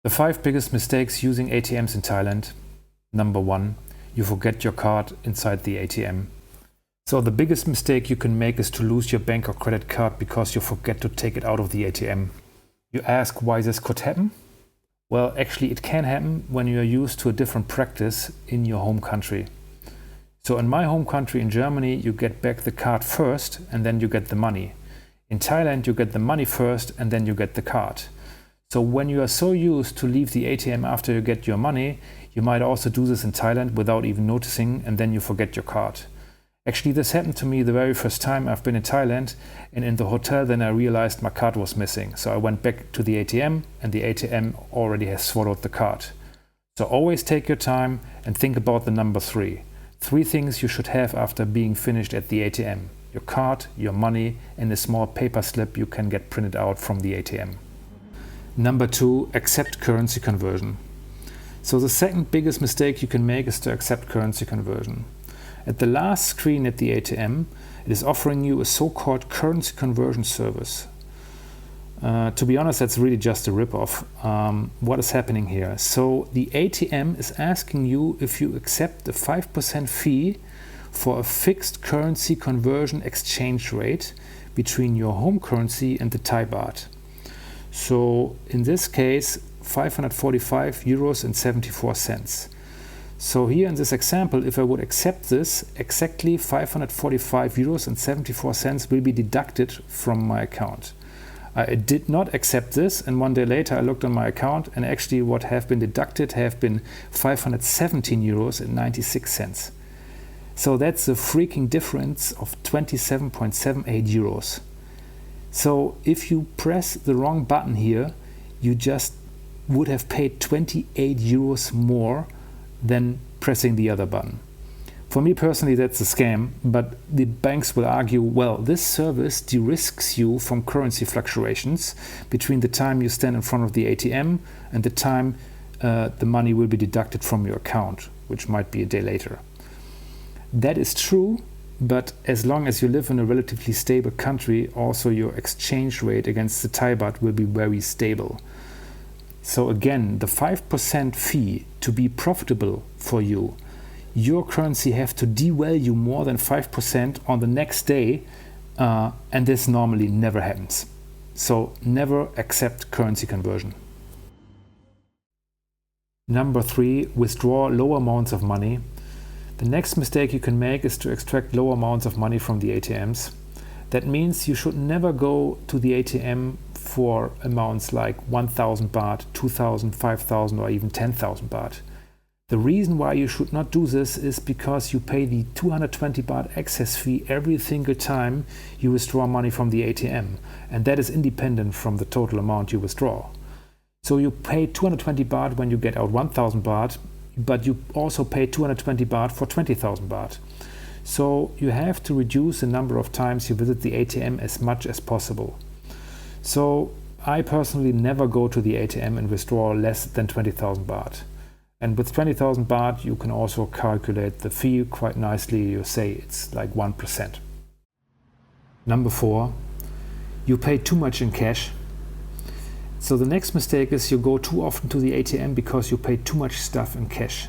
The 5 biggest mistakes using ATMs in Thailand. Number 1, you forget your card inside the ATM. So the biggest mistake you can make is to lose your bank or credit card because you forget to take it out of the ATM. You ask why this could happen? Well, actually it can happen when you are used to a different practice in your home country. So in my home country in Germany, you get back the card first and then you get the money. In Thailand, you get the money first and then you get the card. So when you are so used to leave the ATM after you get your money, you might also do this in Thailand without even noticing, and then you forget your card. Actually, this happened to me the very first time I've been in Thailand, and in the hotel then I realized my card was missing. So I went back to the ATM and the ATM already has swallowed the card. So always take your time and think about the number 3. 3 things you should have after being finished at the ATM. Your card, your money, and a small paper slip you can get printed out from the ATM. Number 2, accept currency conversion. So the second biggest mistake you can make is to accept currency conversion. At the last screen at the ATM, it is offering you a so-called currency conversion service. To be honest, that's really just a rip-off. What is happening here? So the ATM is asking you if you accept the 5% fee for a fixed currency conversion exchange rate between your home currency and the Thai baht. So in this case, 545 euros and 74 cents. So here in this example, if I would accept this, exactly 545 euros and 74 cents will be deducted from my account. I did not accept this, and one day later I looked on my account, and actually what have been deducted have been 517 euros and 96 cents. So that's a freaking difference of 27.78 euros. So if you press the wrong button here, you just would have paid 28 euros more than pressing the other button. For me personally, that's a scam, but the banks will argue, well, this service de-risks you from currency fluctuations between the time you stand in front of the ATM and the time the money will be deducted from your account, which might be a day later. That is true, but as long as you live in a relatively stable country, also your exchange rate against the Thai baht will be very stable. So again, the 5% fee to be profitable for you, your currency have to devalue more than 5% on the next day, and this normally never happens. So never accept currency conversion. Number 3, withdraw low amounts of money. The next mistake you can make is to extract low amounts of money from the ATMs. That means you should never go to the ATM for amounts like 1,000 baht, 2,000, 5,000 or even 10,000 baht. The reason why you should not do this is because you pay the 220 baht excess fee every single time you withdraw money from the ATM, and that is independent from the total amount you withdraw. So you pay 220 baht when you get out 1,000 baht, but you also pay 220 baht for 20,000 baht. So you have to reduce the number of times you visit the ATM as much as possible. So I personally never go to the ATM and withdraw less than 20,000 baht. And with 20,000 baht, you can also calculate the fee quite nicely. You say it's like 1%. Number 4, you pay too much in cash. So the next mistake is you go too often to the ATM because you pay too much stuff in cash.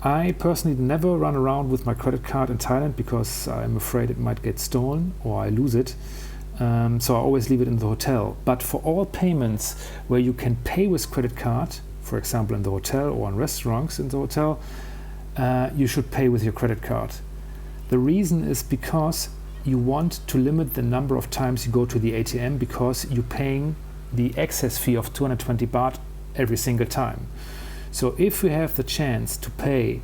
I personally never run around with my credit card in Thailand because I'm afraid it might get stolen or I lose it. So I always leave it in the hotel. But for all payments where you can pay with credit card, for example in the hotel or in restaurants in the hotel, you should pay with your credit card. The reason is because you want to limit the number of times you go to the ATM because you're paying the excess fee of 220 baht every single time. So if you have the chance to pay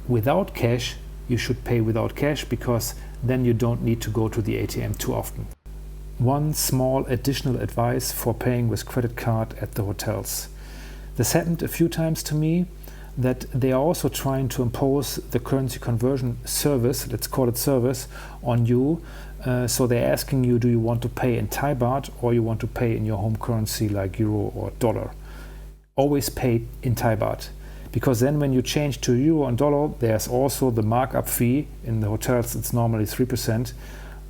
without cash, you should pay without cash because then you don't need to go to the ATM too often. One small additional advice for paying with credit card at the hotels. This happened a few times to me, that they are also trying to impose the currency conversion service, let's call it service, on you. So they're asking you, do you want to pay in Thai baht or you want to pay in your home currency like euro or dollar? Always pay in Thai baht, because then when you change to euro and dollar, there's also the markup fee. In the hotels it's normally 3%,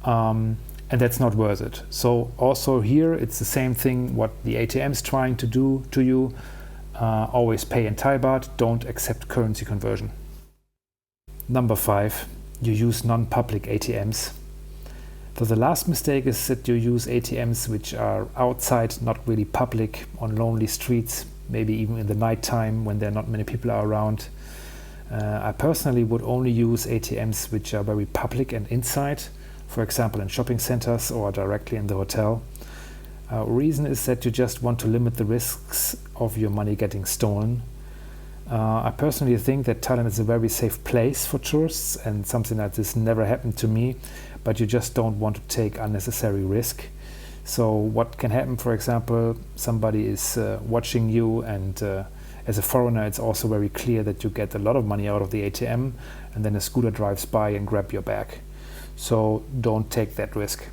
and that's not worth it. So also here it's the same thing what the ATM is trying to do to you. Always pay in Thai baht, don't accept currency conversion. Number 5, you use non-public ATMs. So the last mistake is that you use ATMs which are outside, not really public, on lonely streets, maybe even in the night time when there are not many people are around. I personally would only use ATMs which are very public and inside, for example in shopping centers or directly in the hotel. Reason is that you just want to limit the risks of your money getting stolen. I personally think that Thailand is a very safe place for tourists, and something like this never happened to me, but you just don't want to take unnecessary risk. So what can happen, for example, somebody is watching you, and as a foreigner it's also very clear that you get a lot of money out of the ATM, and then a scooter drives by and grab your bag. So don't take that risk.